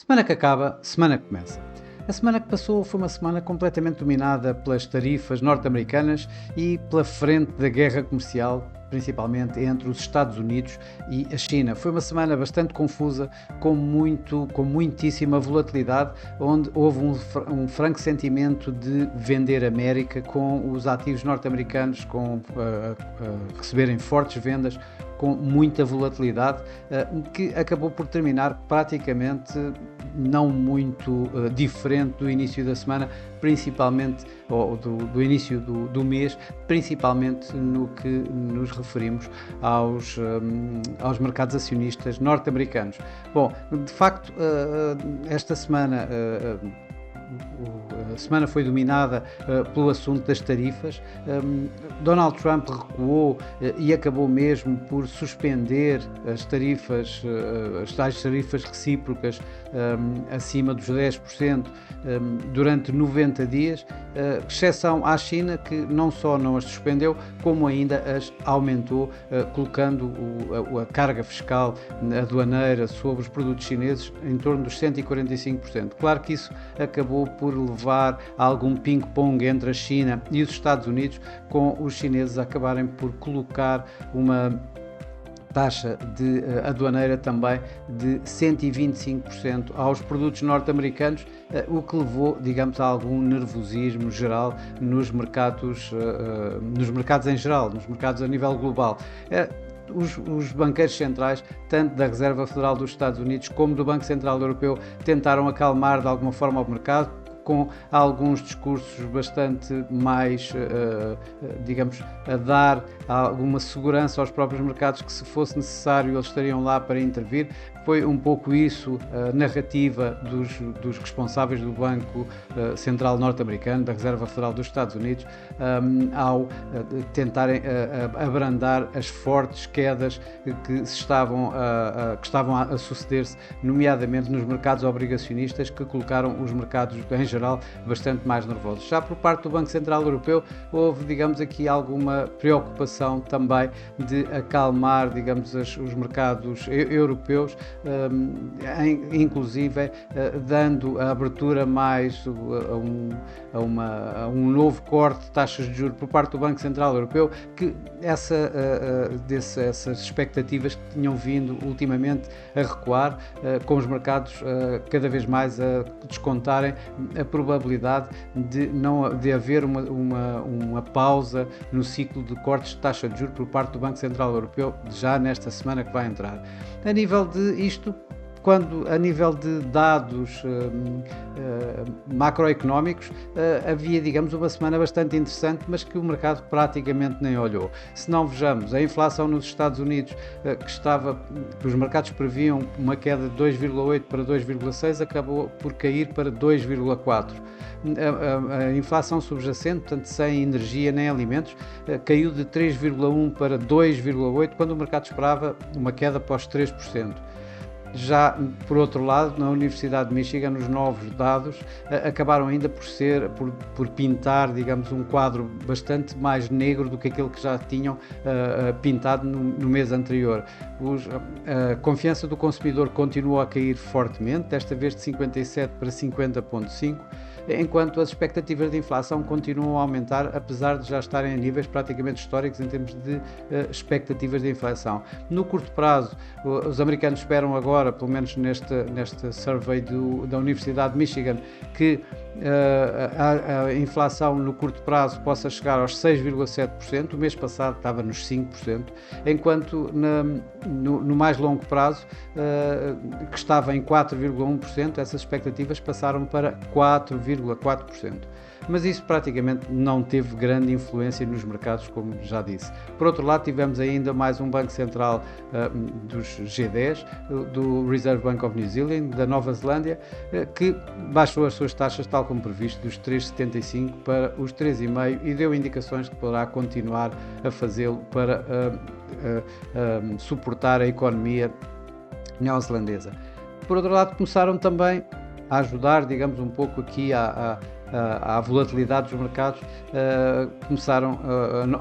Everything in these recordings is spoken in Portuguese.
Semana que acaba, semana que começa. A semana que passou foi uma semana completamente dominada pelas tarifas norte-americanas e pela frente da guerra comercial, principalmente entre os Estados Unidos e a China. Foi uma semana bastante confusa, com muitíssima volatilidade, onde houve um franco sentimento de vender América, com os ativos norte-americanos a receberem fortes vendas, com muita volatilidade, que acabou por terminar praticamente não muito diferente do início da semana, principalmente, ou do início do mês, principalmente no que nos referimos aos mercados acionistas norte-americanos. Bom, de facto, esta semana a semana foi dominada pelo assunto das tarifas. Donald Trump recuou e acabou mesmo por suspender as tarifas, as tais tarifas recíprocas acima dos 10% durante 90 dias, exceção à China, que não só não as suspendeu, como ainda as aumentou, colocando a carga fiscal aduaneira sobre os produtos chineses em torno dos 145%. Claro que isso acabou por levar a algum ping-pong entre a China e os Estados Unidos, com os chineses acabarem por colocar uma taxa de aduaneira também de 125% aos produtos norte-americanos, o que levou, digamos, a algum nervosismo geral nos mercados em geral, nos mercados a nível global. Os banqueiros centrais, tanto da Reserva Federal dos Estados Unidos como do Banco Central Europeu, tentaram acalmar de alguma forma o mercado, com alguns discursos bastante mais, digamos, a dar alguma segurança aos próprios mercados, que se fosse necessário eles estariam lá para intervir. Foi um pouco isso a narrativa dos responsáveis do Banco Central norte-americano, da Reserva Federal dos Estados Unidos, ao tentarem abrandar as fortes quedas que estavam a suceder-se, nomeadamente nos mercados obrigacionistas, que colocaram os mercados em geral bastante mais nervosos. Já por parte do Banco Central Europeu houve, digamos, aqui alguma preocupação também de acalmar, digamos, os mercados europeus, inclusive dando a abertura mais a um novo corte de taxas de juros por parte do Banco Central Europeu, que essas expectativas que tinham vindo ultimamente a recuar, com os mercados cada vez mais a descontarem a probabilidade de haver uma pausa no ciclo de cortes de taxa de juros por parte do Banco Central Europeu, já nesta semana que vai entrar. A nível de dados macroeconómicos, havia, digamos, uma semana bastante interessante, mas que o mercado praticamente nem olhou. Se não vejamos, a inflação nos Estados Unidos, que os mercados previam uma queda de 2,8 para 2,6, acabou por cair para 2,4. A inflação subjacente, portanto sem energia nem alimentos, caiu de 3,1 para 2,8, quando o mercado esperava uma queda para os 3%. Já, por outro lado, na Universidade de Michigan, os novos dados acabaram ainda por pintar, digamos, um quadro bastante mais negro do que aquele que já tinham pintado no mês anterior. A confiança do consumidor continuou a cair fortemente, desta vez de 57 para 50,5, enquanto as expectativas de inflação continuam a aumentar, apesar de já estarem a níveis praticamente históricos em termos de expectativas de inflação. No curto prazo, os americanos esperam agora, pelo menos neste survey da Universidade de Michigan, que a inflação no curto prazo possa chegar aos 6,7%, o mês passado estava nos 5%, enquanto no mais longo prazo, que estava em 4,1%, essas expectativas passaram para 4,4%. Mas isso praticamente não teve grande influência nos mercados, como já disse. Por outro lado, tivemos ainda mais um Banco Central dos G10, do Reserve Bank of New Zealand, da Nova Zelândia, que baixou as suas taxas, tal como previsto, dos 3,75 para os 3,5, e deu indicações que poderá continuar a fazê-lo para suportar a economia neozelandesa. Por outro lado, começaram também a ajudar, digamos, um pouco aqui à volatilidade dos mercados,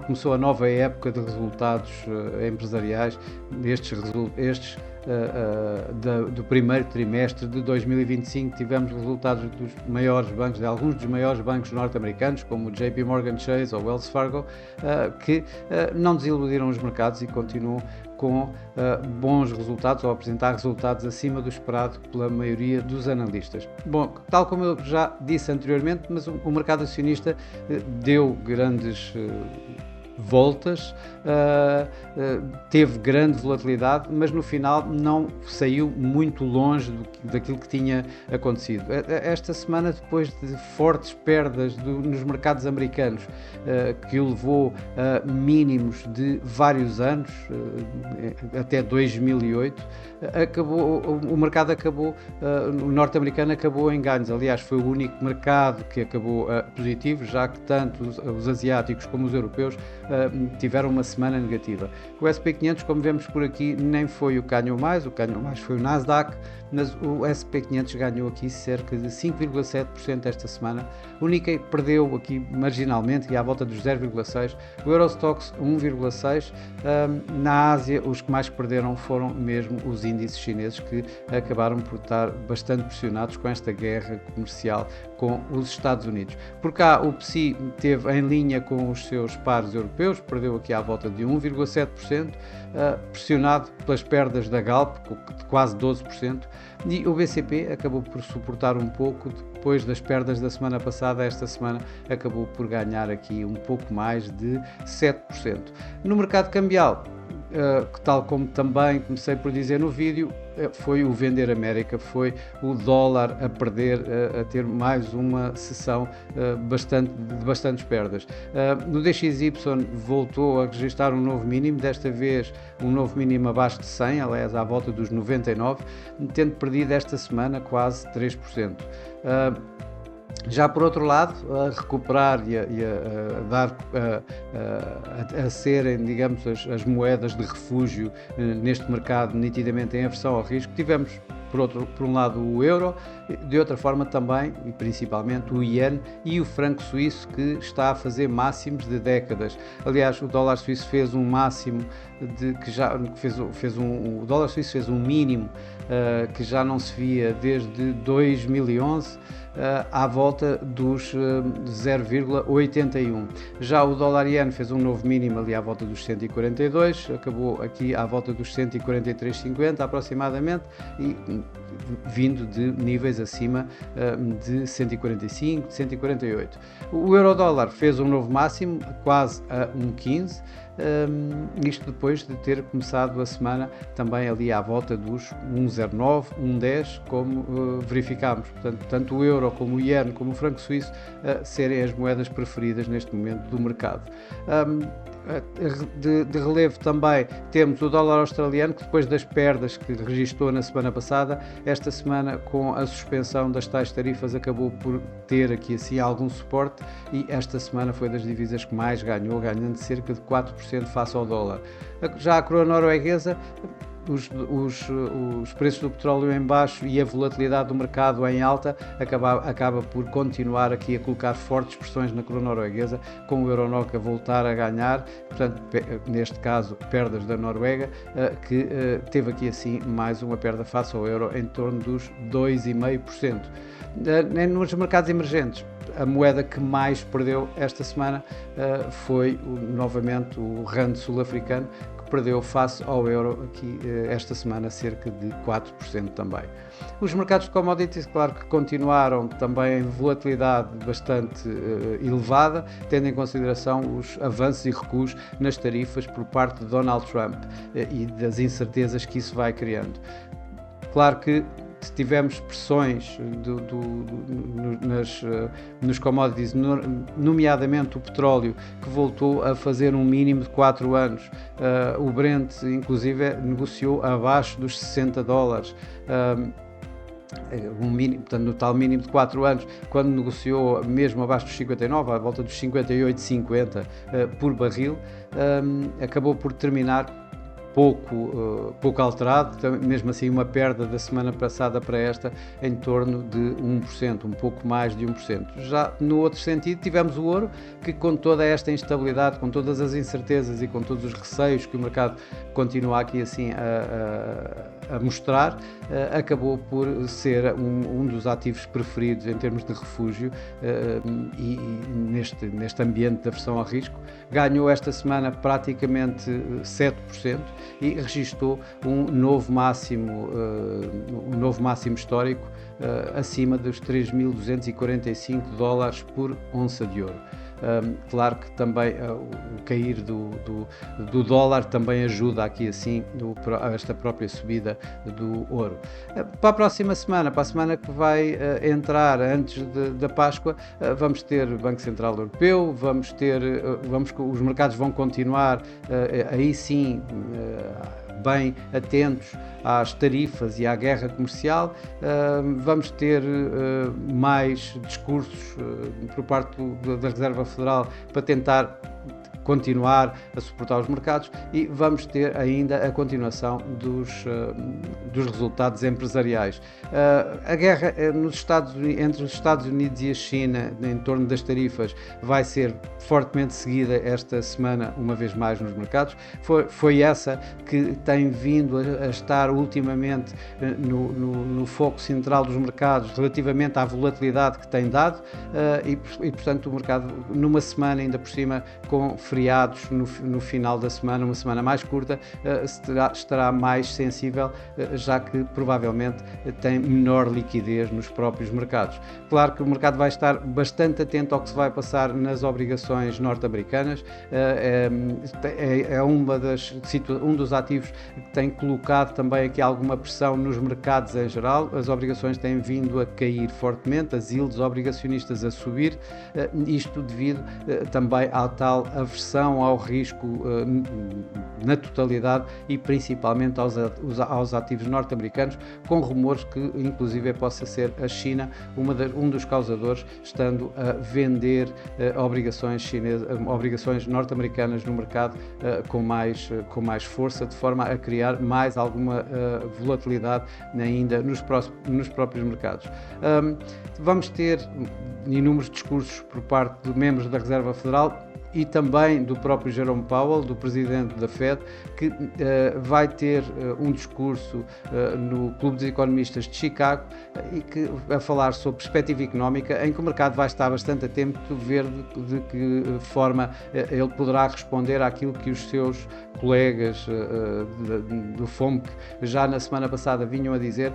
começou a nova época de resultados empresariais. Estes do primeiro trimestre de 2025 tivemos resultados dos maiores bancos, de alguns dos maiores bancos norte-americanos, como o JP Morgan Chase ou Wells Fargo, que não desiludiram os mercados e continuam com bons resultados, ou apresentar resultados acima do esperado pela maioria dos analistas. Bom, tal como eu já disse anteriormente, mas o mercado acionista deu grandes voltas, teve grande volatilidade, mas no final não saiu muito longe daquilo que tinha acontecido. Esta semana, depois de fortes perdas nos mercados americanos, que o levou a mínimos de vários anos, até 2008, o mercado acabou, o norte-americano acabou em ganhos. Aliás, foi o único mercado que acabou positivo, já que tanto os asiáticos como os europeus tiveram uma semana negativa. O S&P 500, como vemos por aqui, nem foi o que ganhou mais foi o Nasdaq, mas o S&P 500 ganhou aqui cerca de 5,7% esta semana. O Nikkei perdeu aqui marginalmente, e à volta dos 0,6%. O Eurostoxx 1,6%. Na Ásia, os que mais perderam foram mesmo os índices chineses, que acabaram por estar bastante pressionados com esta guerra comercial com os Estados Unidos. Por cá, o PSI esteve em linha com os seus pares europeus, perdeu aqui à volta de 1,7%, pressionado pelas perdas da Galp, de quase 12%, e o BCP acabou por suportar um pouco depois das perdas da semana passada. Esta semana acabou por ganhar aqui um pouco mais de 7%. No mercado cambial, que tal como também comecei por dizer no vídeo, foi o vender América, foi o dólar a perder, a ter mais uma sessão de bastantes perdas. No DXY voltou a registrar um novo mínimo, desta vez um novo mínimo abaixo de 100, aliás à volta dos 99, tendo perdido esta semana quase 3%. Já por outro lado, a recuperar e a serem, digamos, as moedas de refúgio neste mercado nitidamente em aversão ao risco, tivemos por um lado o euro, de outra forma também e principalmente o iene e o franco suíço, que está a fazer máximos de décadas. Aliás, o dólar suíço fez um máximo o dólar suíço fez um mínimo que já não se via desde 2011, à volta dos 0,81. Já o dólar iene fez um novo mínimo ali à volta dos 142, acabou aqui à volta dos 143,50 aproximadamente, e vindo de níveis acima de 145, de 148. O euro-dólar fez um novo máximo, quase a 1,15, isto depois de ter começado a semana também ali à volta dos 1,09, 1,10, como verificámos. Portanto, tanto o euro como o iene, como o franco suíço, serem as moedas preferidas neste momento do mercado. De relevo também temos o dólar australiano, que depois das perdas que registrou na semana passada, esta semana, com a suspensão das tais tarifas, acabou por ter aqui assim algum suporte, e esta semana foi das divisas que mais ganhou, ganhando cerca de 4% face ao dólar. Já a coroa norueguesa, os preços do petróleo em baixo e a volatilidade do mercado em alta acaba por continuar aqui a colocar fortes pressões na coroa norueguesa, com o Euronoc a voltar a ganhar, portanto, neste caso, perdas da Noruega, que teve aqui assim mais uma perda face ao euro em torno dos 2,5%. Nos mercados emergentes, a moeda que mais perdeu esta semana foi novamente o rand sul-africano, que perdeu face ao euro aqui esta semana cerca de 4% também. Os mercados de commodities, claro que continuaram também em volatilidade bastante elevada, tendo em consideração os avanços e recuos nas tarifas por parte de Donald Trump e das incertezas que isso vai criando. Claro que se tivermos pressões nos commodities, nomeadamente o petróleo, que voltou a fazer um mínimo de 4 anos, o Brent inclusive negociou abaixo dos $60, um mínimo, portanto, no tal mínimo de 4 anos, quando negociou mesmo abaixo dos 59, à volta dos 58,50 por barril, acabou por terminar pouco alterado, mesmo assim uma perda da semana passada para esta em torno de 1%, um pouco mais de 1%. Já no outro sentido tivemos o ouro, que com toda esta instabilidade, com todas as incertezas e com todos os receios que o mercado continua aqui assim a mostrar, acabou por ser um dos ativos preferidos em termos de refúgio e neste ambiente de aversão ao risco. Ganhou esta semana praticamente 7% e registou um novo máximo histórico acima dos 3.245 dólares por onça de ouro. Claro que também o cair do dólar também ajuda aqui assim a esta própria subida do ouro. Para a próxima semana, para a semana que vai entrar antes da Páscoa, vamos ter Banco Central Europeu, os mercados vão continuar aí sim bem atentos às tarifas e à guerra comercial. Vamos ter mais discursos por parte da Reserva Federal para tentar continuar a suportar os mercados e vamos ter ainda a continuação dos resultados empresariais. A guerra entre os Estados Unidos e a China em torno das tarifas vai ser fortemente seguida esta semana, uma vez mais nos mercados. Foi essa que tem vindo a estar ultimamente no foco central dos mercados relativamente à volatilidade que tem dado e portanto o mercado numa semana ainda por cima com feriados no final da semana, uma semana mais curta, estará mais sensível, já que provavelmente tem menor liquidez nos próprios mercados. Claro que o mercado vai estar bastante atento ao que se vai passar nas obrigações norte-americanas, é um dos ativos que tem colocado também aqui alguma pressão nos mercados em geral. As obrigações têm vindo a cair fortemente, as yields obrigacionistas a subir, isto devido também à tal aversão ao risco na totalidade e principalmente aos ativos norte-americanos, com rumores que inclusive possa ser a China um dos causadores, estando a vender obrigações norte-americanas no mercado com mais força, de forma a criar mais alguma volatilidade ainda nos próprios mercados. Vamos ter inúmeros discursos por parte de membros da Reserva Federal e também do próprio Jerome Powell, do presidente da Fed, que vai ter um discurso no Clube dos Economistas de Chicago e que vai falar sobre perspectiva económica, em que o mercado vai estar bastante atento a ver de que forma ele poderá responder àquilo que os seus colegas do FOMC já na semana passada vinham a dizer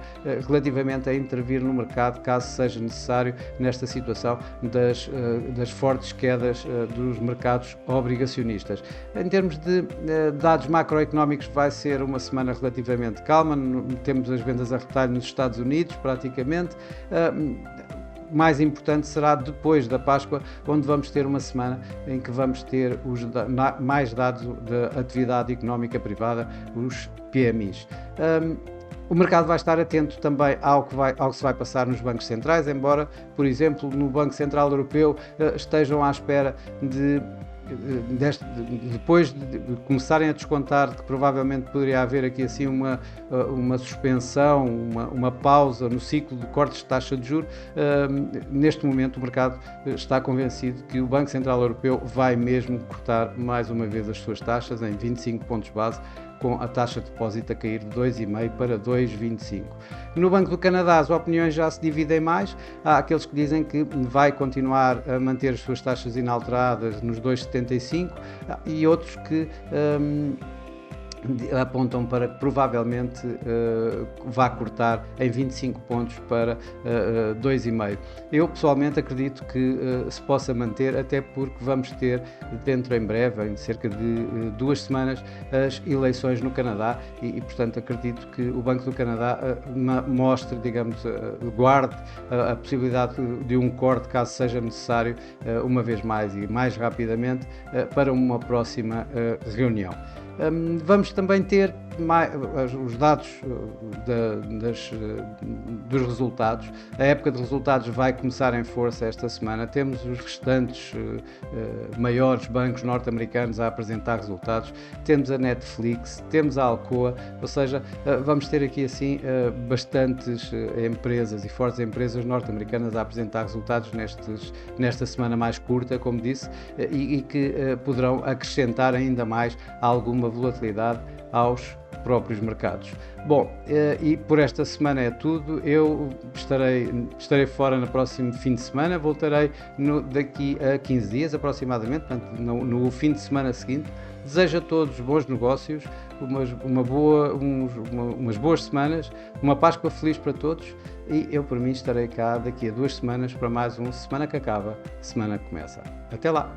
relativamente a intervir no mercado caso seja necessário nesta situação das fortes quedas dos mercados obrigacionistas. Em termos de dados macroeconómicos, vai ser uma semana relativamente calma. Temos as vendas a retalho nos Estados Unidos, praticamente. Mais importante será depois da Páscoa, onde vamos ter uma semana em que vamos ter mais dados da atividade económica privada, os PMIs. O mercado vai estar atento também ao que se vai passar nos bancos centrais, embora, por exemplo, no Banco Central Europeu estejam à espera depois de começarem a descontar que provavelmente poderia haver aqui assim uma suspensão, uma pausa no ciclo de cortes de taxa de juros. Neste momento o mercado está convencido que o Banco Central Europeu vai mesmo cortar mais uma vez as suas taxas em 25 pontos base, com a taxa de depósito a cair de 2,5% para 2,25%. No Banco do Canadá as opiniões já se dividem mais. Há aqueles que dizem que vai continuar a manter as suas taxas inalteradas nos 2,75% e outros que apontam para que provavelmente vá cortar em 25 pontos para 2,5%. Eu pessoalmente acredito que se possa manter, até porque vamos ter dentro em breve, em cerca de 2 semanas, as eleições no Canadá e portanto acredito que o Banco do Canadá mostre, digamos, guarde a possibilidade de um corte caso seja necessário, uma vez mais e mais rapidamente, para uma próxima reunião. Vamos também ter os dados dos resultados. A época de resultados vai começar em força esta semana. Temos os restantes maiores bancos norte-americanos a apresentar resultados. Temos a Netflix, temos a Alcoa, ou seja, vamos ter aqui assim bastantes empresas e fortes empresas norte-americanas a apresentar resultados nesta semana mais curta, como disse, e que poderão acrescentar ainda mais alguma volatilidade aos próprios mercados. Bom, e por esta semana é tudo. Eu estarei fora no próximo fim de semana, voltarei daqui a 15 dias aproximadamente, portanto, no fim de semana seguinte. Desejo a todos bons negócios, umas boas semanas, uma Páscoa feliz para todos, e eu por mim estarei cá daqui a 2 semanas para mais Semana que Acaba, Semana que Começa. Até lá!